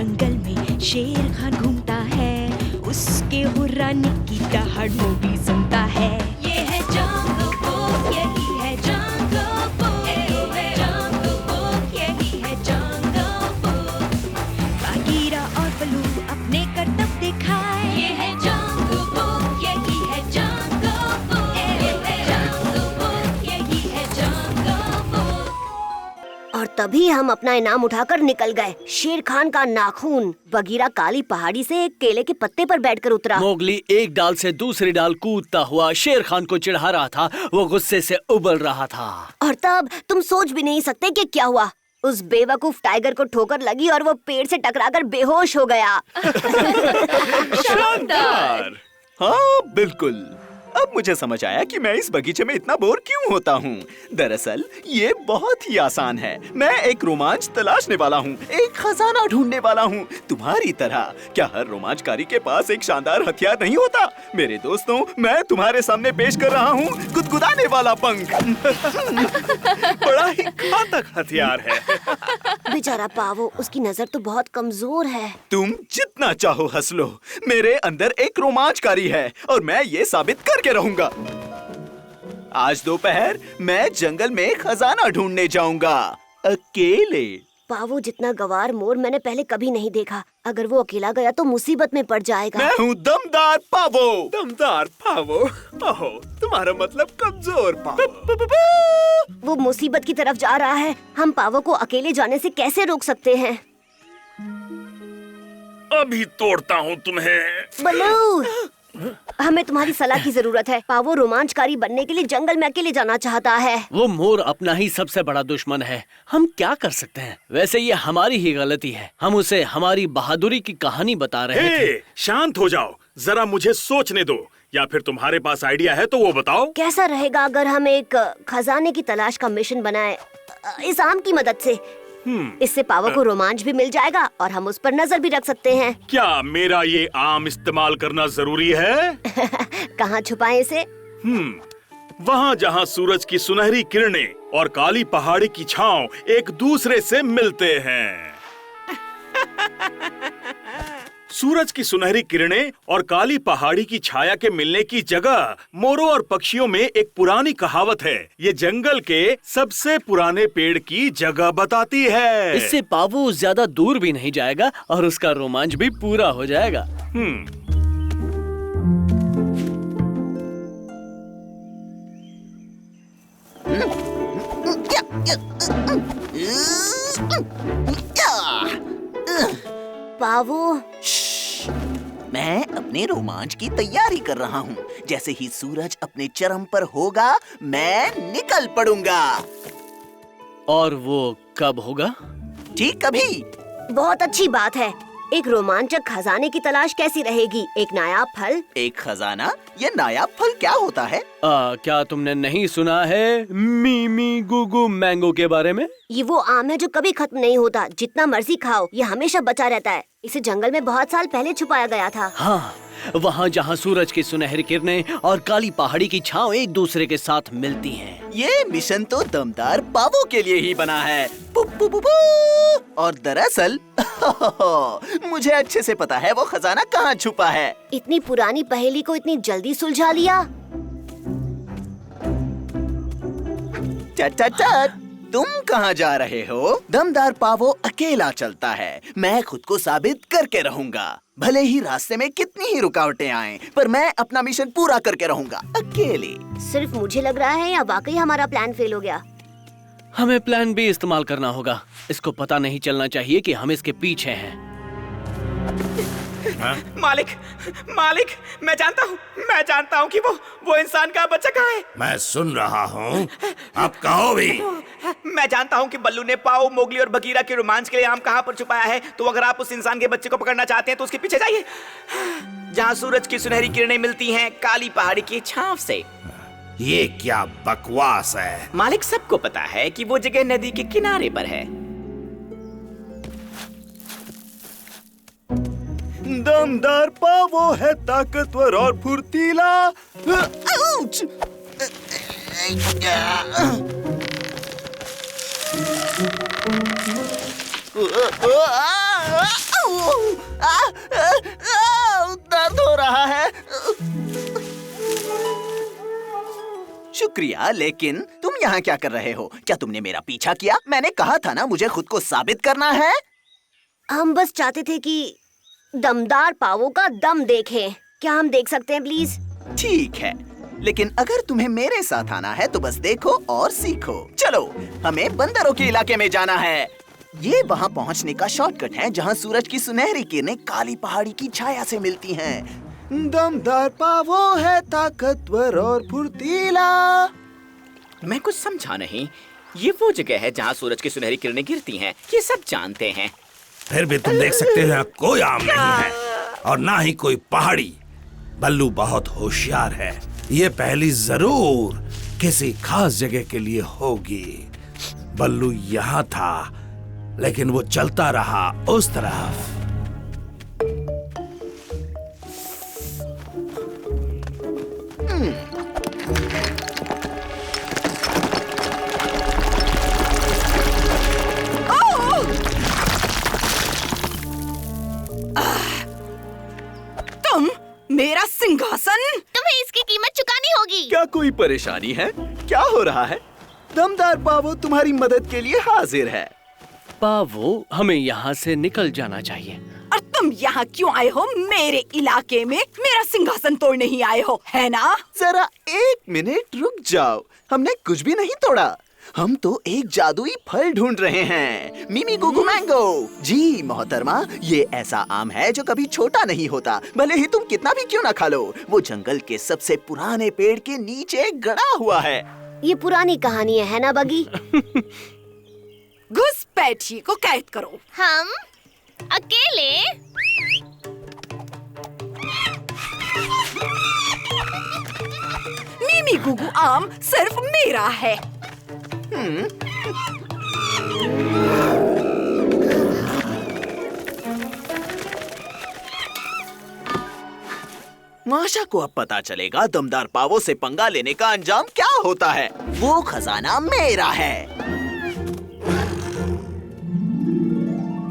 जंगल में शेर खान घूमता है, उसके हुर्राने की दहाड़ मोगली सुनता है। ये है जंगल बुक, यही है जंगल बुक, जंगल बुक, यही है जंगल बुक। बागीरा और बलू अपने करतब दिखाए, ये है जंगल बुक, यही है जंगल बुक, जंगल बुक, यही है जंगल बुक। और तभी हम अपना इनाम उठाकर निकल गए। शेर खान का नाखून। बगीरा काली पहाड़ी से एक केले के पत्ते पर बैठकर उतरा। मोगली एक डाल से दूसरी डाल कूदता हुआ शेर खान को चिढ़ा रहा था। वो गुस्से से उबल रहा था। और तब तुम सोच भी नहीं सकते कि क्या हुआ। उस बेवकूफ टाइगर को ठोकर लगी और वो पेड़ से टकराकर बेहोश हो गया। शानदार। हाँ बिल्कुल। अब मुझे समझ आया कि मैं इस बगीचे में इतना बोर क्यों होता हूँ। दरअसल ये बहुत ही आसान है। मैं एक रोमांच तलाशने वाला हूँ, एक खजाना ढूंढने वाला हूँ, तुम्हारी तरह। क्या हर रोमांचकारी के पास एक शानदार हथियार नहीं होता? मेरे दोस्तों, मैं तुम्हारे सामने पेश कर रहा हूँ गुदगुदाने वाला पंख। बड़ा ही घातक हथियार है। बेचारा पावो, उसकी नजर तो बहुत कमजोर है। तुम जितना चाहो हंस लो, मेरे अंदर एक रोमांचकारी है और मैं ये साबित करके रहूंगा। आज दोपहर मैं जंगल में खजाना ढूंढने जाऊंगा, अकेले। पावो जितना गवार मोर मैंने पहले कभी नहीं देखा। अगर वो अकेला गया तो मुसीबत में पड़ जाएगा। मैं हूँ दमदार पावो। दमदार पावो? ओहो, तुम्हारा मतलब कमजोर पावो। वो मुसीबत की तरफ जा रहा है। हम पावो को अकेले जाने से कैसे रोक सकते हैं? अभी तोड़ता हूँ तुम्हें। बलू, हमें तुम्हारी सलाह की जरूरत है। पावो रोमांचकारी बनने के लिए जंगल में अकेले जाना चाहता है। वो मोर अपना ही सबसे बड़ा दुश्मन है। हम क्या कर सकते हैं? वैसे ये हमारी ही गलती है। हम उसे हमारी बहादुरी की कहानी बता रहे थे। शांत हो जाओ, जरा मुझे सोचने दो। या फिर तुम्हारे पास आइडिया है तो वो बताओ। कैसा रहेगा अगर हम एक खजाने की तलाश का मिशन बनाएं, इस आम की मदद से? इससे पावो को रोमांच भी मिल जाएगा और हम उस पर नजर भी रख सकते हैं। क्या मेरा ये आम इस्तेमाल करना जरूरी है? कहाँ छुपाएं इसे? वहाँ जहाँ सूरज की सुनहरी किरणें और काली पहाड़ी की छांव एक दूसरे से मिलते हैं। सूरज की सुनहरी किरणें और काली पहाड़ी की छाया के मिलने की जगह मोरों और पक्षियों में एक पुरानी कहावत है। ये जंगल के सबसे पुराने पेड़ की जगह बताती है। इससे पावो ज्यादा दूर भी नहीं जाएगा और उसका रोमांच भी पूरा हो जाएगा। पावो, मैं अपने रोमांच की तैयारी कर रहा हूँ। जैसे ही सूरज अपने चरम पर होगा, मैं निकल पड़ूंगा। और वो कब होगा? ठीक कभी। बहुत अच्छी बात है। एक रोमांचक खजाने की तलाश कैसी रहेगी? एक नायाब फल? एक खजाना? ये नायाब फल क्या होता है? क्या तुमने नहीं सुना है मीमी गुगु मैंगो के बारे में? ये वो आम है जो कभी खत्म नहीं होता। जितना मर्जी खाओ, ये हमेशा बचा रहता है। इसे जंगल में बहुत साल पहले छुपाया गया था। हाँ, वहाँ जहाँ सूरज की सुनहरी किरणें और काली पहाड़ी की छांव एक दूसरे के साथ मिलती हैं। ये मिशन तो दमदार पावो के लिए ही बना है। पु, पु, पु, पु। और दरअसल मुझे अच्छे से पता है वो खजाना कहाँ छुपा है। इतनी पुरानी पहेली को इतनी जल्दी सुलझा लिया। चट चट चट, तुम कहाँ जा रहे हो? दमदार पावो अकेला चलता है। मैं खुद को साबित करके रहूंगा। भले ही रास्ते में कितनी ही रुकावटें आएं, पर मैं अपना मिशन पूरा करके रहूंगा, अकेले। सिर्फ मुझे लग रहा है या वाकई हमारा प्लान फेल हो गया? हमें प्लान बी इस्तेमाल करना होगा। इसको पता नहीं चलना चाहिए कि हम इसके पीछे हैं। मालिक, मालिक, मैं जानता हूँ कि वो इंसान का बच्चा कहाँ है। मैं सुन रहा हूँ, अब कहो भी। मैं जानता हूँ कि बल्लू ने पाओ, मोगली और बगीरा के रोमांच के लिए आम कहाँ पर छुपाया है। तो अगर आप उस इंसान के बच्चे को पकड़ना चाहते हैं तो उसके पीछे जाइए, जहाँ सूरज की सुनहरी किरणें मिलती हैं काली पहाड़ी की छांव से। ये क्या बकवास है? मालिक, सबको पता है कि वो जगह नदी के किनारे पर है। दमदार पावो है ताकतवर और फुर्तीला। आउच! दर्द हो रहा है। शुक्रिया, लेकिन तुम यहाँ क्या कर रहे हो? क्या तुमने मेरा पीछा किया? मैंने कहा था ना मुझे खुद को साबित करना है। हम बस चाहते थे कि दमदार पावों का दम देखें। क्या हम देख सकते हैं प्लीज? ठीक है, लेकिन अगर तुम्हें मेरे साथ आना है तो बस देखो और सीखो। चलो, हमें बंदरों के इलाके में जाना है। ये वहाँ पहुँचने का शॉर्टकट है जहाँ सूरज की सुनहरी किरणें काली पहाड़ी की छाया से मिलती हैं। दमदार पावो है ताकतवर और फुर्तीला। मैं कुछ समझा नहीं। ये वो जगह है जहाँ सूरज की सुनहरी किरणें गिरती हैं। ये सब जानते हैं। फिर भी तुम देख सकते हो यहाँ कोई आम नहीं है और ना ही कोई पहाड़ी। बल्लू बहुत होशियार है। ये पहली जरूर किसी खास जगह के लिए होगी। बल्लू यहाँ था, लेकिन वो चलता रहा उस तरफ। तुम मेरा सिंहासन, तुम्हें इसकी कीमत चुकानी होगी। क्या कोई परेशानी है? क्या हो रहा है? दमदार पावो तुम्हारी मदद के लिए हाजिर है। पावो, हमें यहाँ से निकल जाना चाहिए। और तुम यहाँ क्यों आए हो? मेरे इलाके में मेरा सिंहासन तोड़ने ही आए हो, है ना? जरा 1 मिनट रुक जाओ। हमने कुछ भी नहीं तोड़ा। हम तो एक जादुई फल ढूंढ रहे हैं, मिमी गुगु मैंगो। जी मोहतरमा, ये ऐसा आम है जो कभी छोटा नहीं होता, भले ही तुम कितना भी क्यों ना खा लो। वो जंगल के सबसे पुराने पेड़ के नीचे गड़ा हुआ है। ये पुरानी कहानी है ना बगी? घुसपैठी को कैद करो। हम अकेले? मिमी गुगु आम सिर्फ मेरा है। माशा को अब पता चलेगा दमदार पावो से पंगा लेने का अंजाम क्या होता है। वो खजाना मेरा है।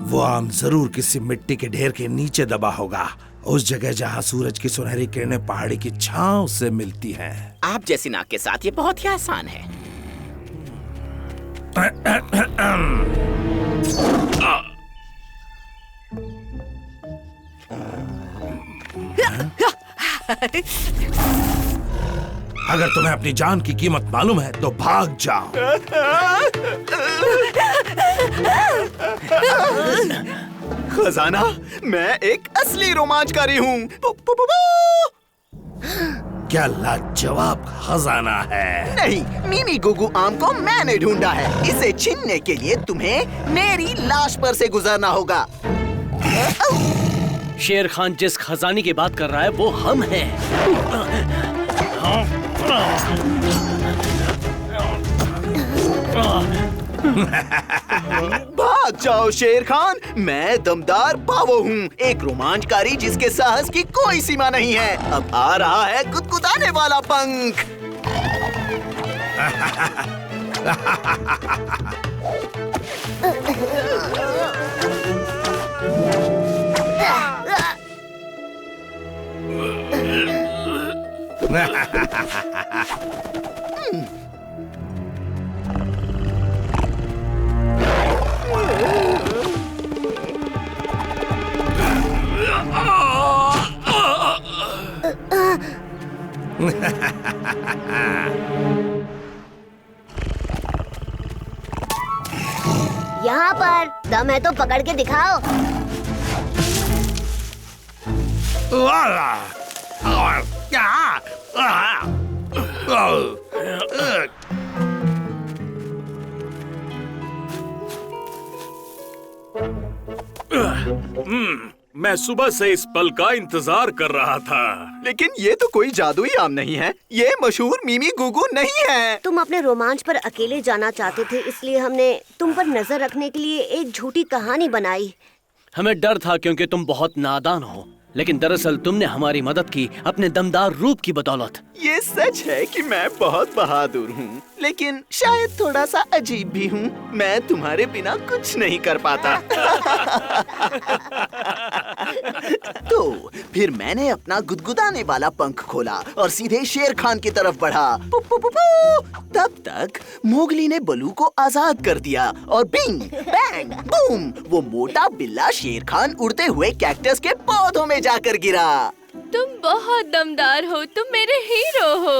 वो आम जरूर किसी मिट्टी के ढेर के नीचे दबा होगा, उस जगह जहाँ सूरज की सुनहरी किरणें पहाड़ी की छांव से मिलती हैं। आप जैसी नाक के साथ ये बहुत ही आसान है। अगर तुम्हें अपनी जान की कीमत मालूम है तो भाग जाओ। खजाना, मैं एक असली रोमांचकारी हूँ। क्या लाजवाब खजाना है। नहीं, मिमी गुगु आम को मैंने ढूंढा है। इसे छीनने के लिए तुम्हें मेरी लाश पर से गुजरना होगा। शेर खान जिस खजाने की बात कर रहा है वो हम हैं। भाग जाओ शेर खान, मैं दमदार पावो हूँ, एक रोमांचकारी जिसके साहस की कोई सीमा नहीं है। अब आ रहा है गुदगुदाने वाला पंख। यहाँ पर दम है तो पकड़ के दिखाओ। मैं सुबह से इस पल का इंतजार कर रहा था। लेकिन ये तो कोई जादुई आम नहीं है, ये मशहूर मिमी गुगु नहीं है। तुम अपने रोमांच पर अकेले जाना चाहते थे, इसलिए हमने तुम पर नजर रखने के लिए एक झूठी कहानी बनाई। हमें डर था क्योंकि तुम बहुत नादान हो, लेकिन दरअसल तुमने हमारी मदद की अपने दमदार रूप की बदौलत। ये सच है कि मैं बहुत बहादुर हूँ, लेकिन शायद थोड़ा सा अजीब भी हूँ। मैं तुम्हारे बिना कुछ नहीं कर पाता। तो फिर मैंने अपना गुदगुदाने वाला पंख खोला और सीधे शेर खान की तरफ बढ़ा। पु, पु, पु, पु। तब तक मोगली ने बलू को आजाद कर दिया और बिंग बैंग बूम, वो मोटा बिल्ला शेर खान उड़ते हुए कैक्टस के पौधों में जाकर गिरा। तुम बहुत दमदार हो, तुम मेरे हीरो हो।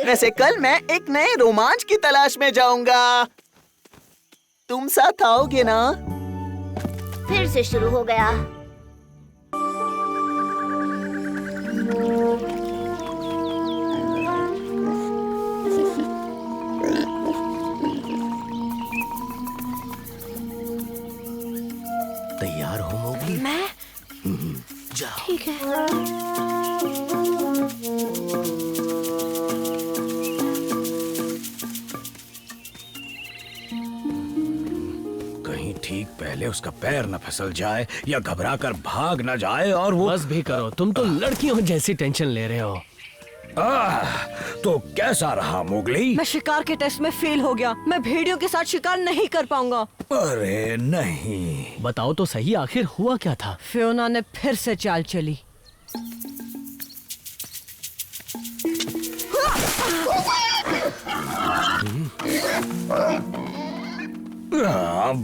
वैसे कल मैं एक नए रोमांच की तलाश में जाऊंगा। तुम साथ आओगे ना? फिर से शुरू हो गया। तैयार हो मोगली? मैं जाओ। ठीक है। कहीं ठीक पहले उसका पैर न फिसल जाए या घबरा कर भाग न जाए और वो। बस भी करो, तुम तो लड़कियों जैसी टेंशन ले रहे हो। तो कैसा रहा मोगली? मैं शिकार के टेस्ट में फेल हो गया। मैं भेड़ियों के साथ शिकार नहीं कर पाऊंगा। अरे नहीं। बताओ तो सही, आखिर हुआ क्या था? फियोना ने फिर से चाल चली।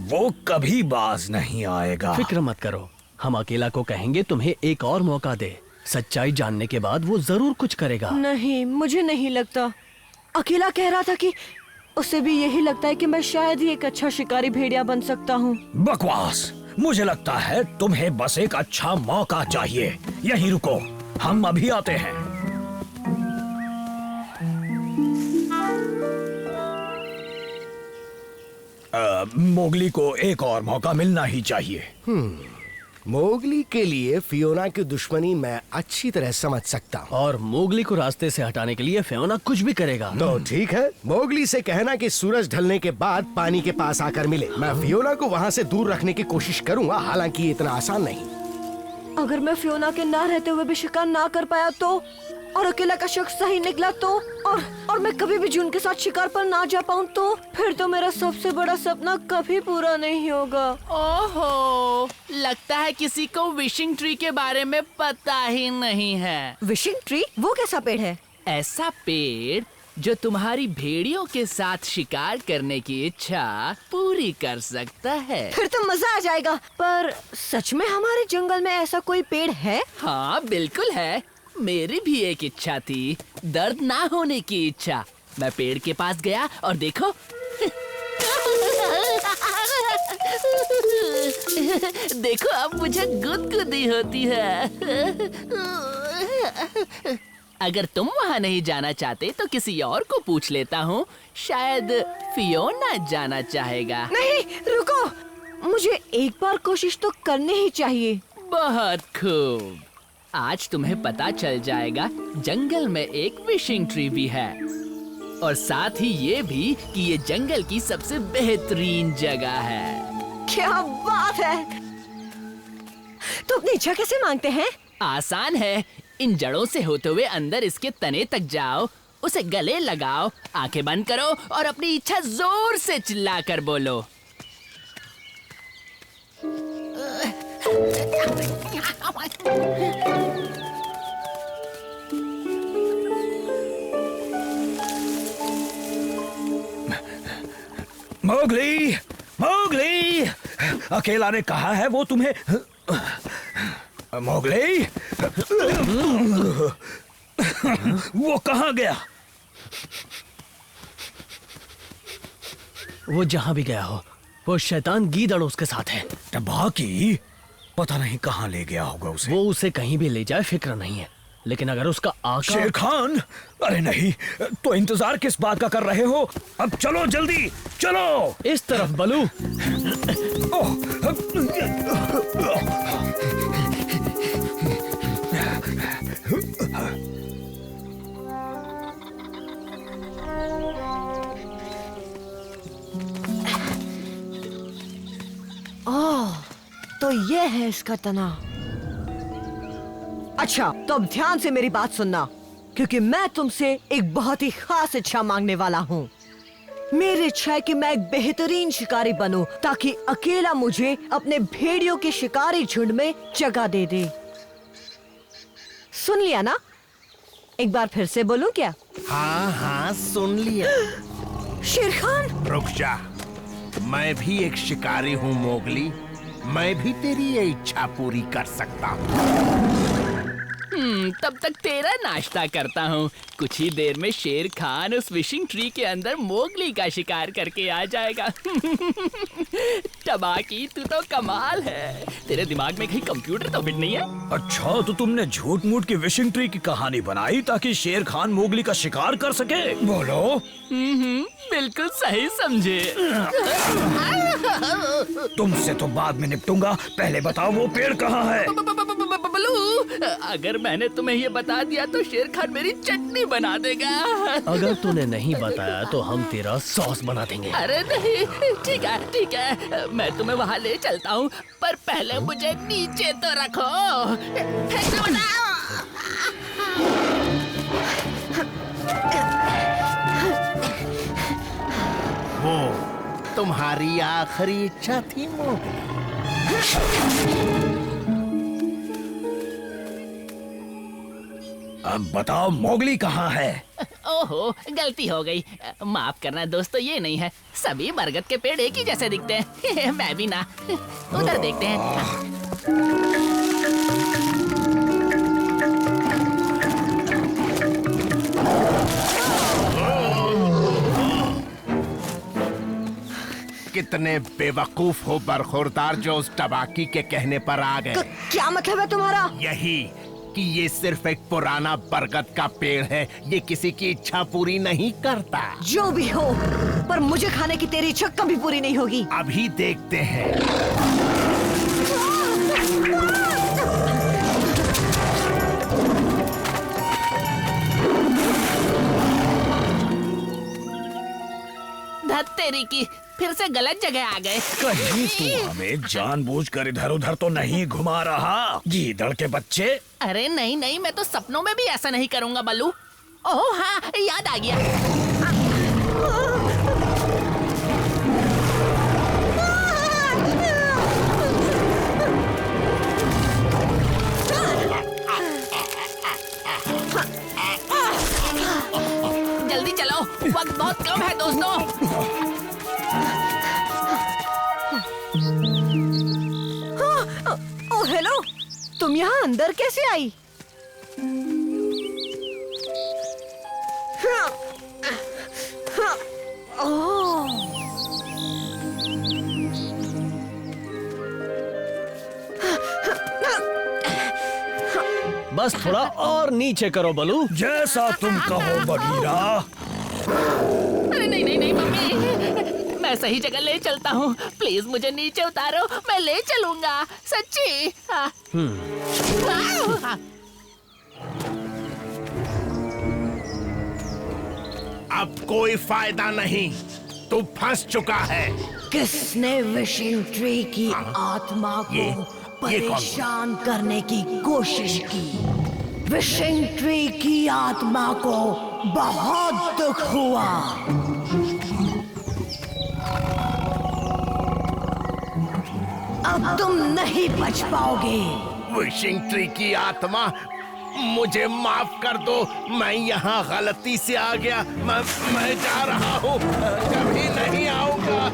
वो कभी बाज नहीं आएगा। फिक्र मत करो, हम अकेला को कहेंगे तुम्हें एक और मौका दे। सच्चाई जानने के बाद वो जरूर कुछ करेगा। नहीं, मुझे नहीं लगता। अकेला कह रहा था कि उसे भी यही लगता है कि मैं शायद ही एक अच्छा शिकारी भेड़िया बन सकता हूँ। बकवास। मुझे लगता है तुम्हें बस एक अच्छा मौका चाहिए। यहीं रुको, हम अभी आते हैं। मोगली को एक और मौका मिलना ही चाहिए। मोगली के लिए फियोना की दुश्मनी मैं अच्छी तरह समझ सकता हूँ। और मोगली को रास्ते से हटाने के लिए फियोना कुछ भी करेगा। तो ठीक है, मोगली से कहना कि सूरज ढलने के बाद पानी के पास आकर मिले। मैं फियोना को वहाँ से दूर रखने की कोशिश करूँगा, हालांकि ये इतना आसान नहीं। अगर मैं फियोना के ना रहते हुए भी शिकार ना कर पाया तो, और अकेला का शख्स सही निकला तो, और मैं कभी भी जून के साथ शिकार पर ना जा पाऊँ तो, फिर तो मेरा सबसे बड़ा सपना कभी पूरा नहीं होगा। ओहो, लगता है किसी को विशिंग ट्री के बारे में पता ही नहीं है। Wishing tree? वो कैसा पेड़ है? ऐसा पेड़ जो तुम्हारी भेड़ियों के साथ शिकार करने की इच्छा पूरी कर सकता है। फिर तो मजा आ जाएगा। पर सच में हमारे जंगल में ऐसा कोई पेड़ है? हाँ बिल्कुल है। मेरी भी एक इच्छा थी, दर्द ना होने की इच्छा। मैं पेड़ के पास गया और देखो देखो अब मुझे गुदगुदी होती है। अगर तुम वहाँ नहीं जाना चाहते तो किसी और को पूछ लेता हूँ, शायद फियोना जाना चाहेगा। नहीं, रुको, मुझे एक बार कोशिश तो करनी ही चाहिए। बहुत खूब, आज तुम्हें पता चल जाएगा जंगल में एक विशिंग ट्री भी है, और साथ ही ये भी कि ये जंगल की सबसे बेहतरीन जगह है। क्या बात है! तो अपनी इच्छा कैसे मांगते हैं? आसान है, इन जड़ों से होते हुए अंदर इसके तने तक जाओ, उसे गले लगाओ, आंखें बंद करो और अपनी इच्छा जोर से चिल्लाकर बोलो। मोगली, मोगली, अकेला ने कहा है वो तुम्हें। मोगली, वो कहाँ गया? वो जहाँ भी गया हो, वो शैतान गीदड़ उसके साथ है। बाकी पता नहीं कहाँ ले गया होगा उसे। वो उसे कहीं भी ले जाए फिक्र नहीं है, लेकिन अगर उसका आका। शेर खान, अरे नहीं, तो इंतजार किस बात का कर रहे हो? अब चलो जल्दी, चलो इस तरफ बलू। ओह, तो ये है इसका तना। अच्छा, तो अब ध्यान से मेरी बात सुनना, क्योंकि मैं तुमसे एक बहुत ही खास इच्छा मांगने वाला हूँ। मेरी इच्छा है कि मैं एक बेहतरीन शिकारी बनूं ताकि अकेला मुझे अपने भेड़ियों के शिकारी झुंड में जगह दे दे। सुन लिया ना? एक बार फिर से बोलूं क्या? हाँ हाँ सुन लिया। शेर खान, रुक जा, मैं भी एक शिकारी हूँ मोगली। मैं भी तेरी ये इच्छा पूरी कर सकता हूँ। तब तक तेरा नाश्ता करता हूँ। कुछ ही देर में शेर खान उस विशिंग ट्री के अंदर मोगली का शिकार करके आ जाएगा। टबाकी, तू तो कमाल है। तेरे दिमाग में कहीं कंप्यूटर तो फिट नहीं है? अच्छा, तो तुमने झूठ मूठ की विशिंग ट्री की कहानी बनाई ताकि शेर खान मोगली का शिकार कर सके? बोलो। बिल्कुल सही समझे। तुमसे तो बाद में निपटूंगा, पहले बताओ वो पेड़ कहाँ है? बलू, अगर मैंने तुम्हें ये बता दिया तो शेर खान मेरी चटनी बना देगा। अगर तूने नहीं बताया तो हम तेरा सॉस बना देंगे। अरे नहीं, ठीक है, मैं तुम्हें वहाँ ले चलता हूँ, पर पहले मुझे नीचे तो रखो। वो तुम्हारी आखिरी इच्छा थी मोगली? अब बताओ मोगली कहाँ है? ओहो, गलती हो गई। माफ करना दोस्तों, ये नहीं है। सभी बरगद के पेड़ एक ही जैसे दिखते हैं। मैं भी ना। उधर देखते हैं। कितने बेवकूफ हो बरखुरदार जो उस टबाकी के कहने पर आ गए। क्या मतलब है तुम्हारा? यही कि ये सिर्फ एक पुराना बरगद का पेड़ है, ये किसी की इच्छा पूरी नहीं करता। जो भी हो, पर मुझे खाने की तेरी इच्छा कभी पूरी नहीं होगी। अभी देखते हैं। तेरी की, फिर से गलत जगह आ गए। कहीं तू हमें जानबूझकर इधर उधर तो नहीं घुमा रहा, गीदड़ के बच्चे? अरे नहीं नहीं, मैं तो सपनों में भी ऐसा नहीं करूंगा बल्लू। ओह हाँ, याद आ गया। जल्दी चलो, वक्त बहुत कम है दोस्तों। ओह हेलो, तुम यहाँ अंदर कैसे आई? बस थोड़ा और नीचे करो बलू। जैसा तुम कहो बगीरा। अरे नहीं नहीं नहीं मम्मी, मैं सही जगह ले चलता हूँ। प्लीज मुझे नीचे उतारो, मैं ले चलूंगा, सच्ची। अब कोई फायदा नहीं, तू फंस चुका है। किसने विशिंग ट्री की आत्मा को परेशान करने की कोशिश की? विशिंग ट्री की आत्मा को बहुत दुख हुआ। अब तुम नहीं बच पाओगे। विशिंग ट्री की आत्मा, मुझे माफ कर दो, मैं यहाँ गलती से आ गया। मैं जा रहा हूँ, कभी नहीं आऊंगा।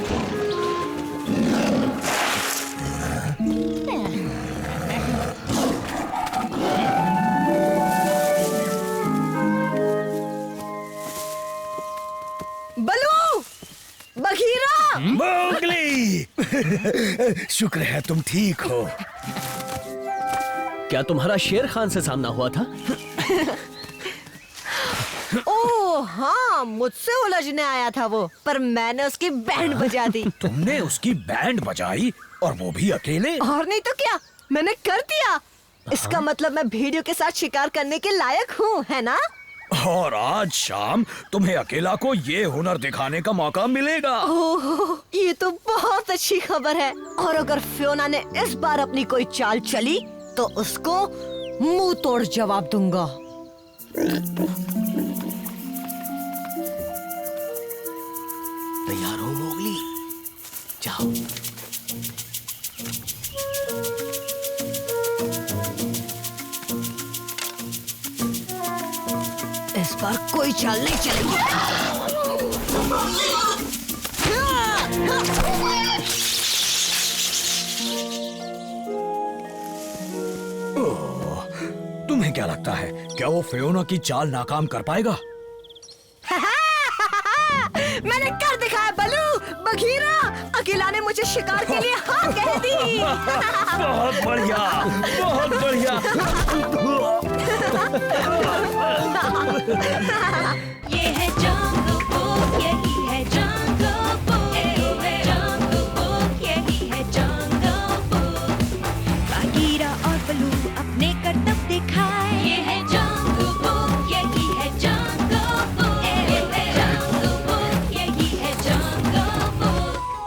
बलू, बघीरा, मोगली, शुक्र है तुम ठीक हो। क्या तुम्हारा शेर खान से सामना हुआ था? ओह हाँ, मुझसे उलझने आया था वो, पर मैंने उसकी बैंड बजा दी। तुमने उसकी बैंड बजाई, और वो भी अकेले? और नहीं तो क्या, मैंने कर दिया। इसका मतलब मैं भेड़ियों के साथ शिकार करने के लायक हूँ, है ना? और आज शाम तुम्हें अकेला को ये हुनर दिखाने का मौका मिलेगा। ओह, ये तो बहुत अच्छी खबर है। और अगर फियोना ने इस बार अपनी कोई चाल चली तो उसको मुंह तोड़ जवाब दूंगा। इस बार कोई चाल नहीं चलेगी। तुम्हें क्या लगता है, क्या वो फियोना की चाल नाकाम कर पाएगा? मैंने कर दिखाया बलू। बघीरा, अकेला ने मुझे शिकार के लिए हाँ कह दी। बहुत बढ़िया, बहुत बढ़िया।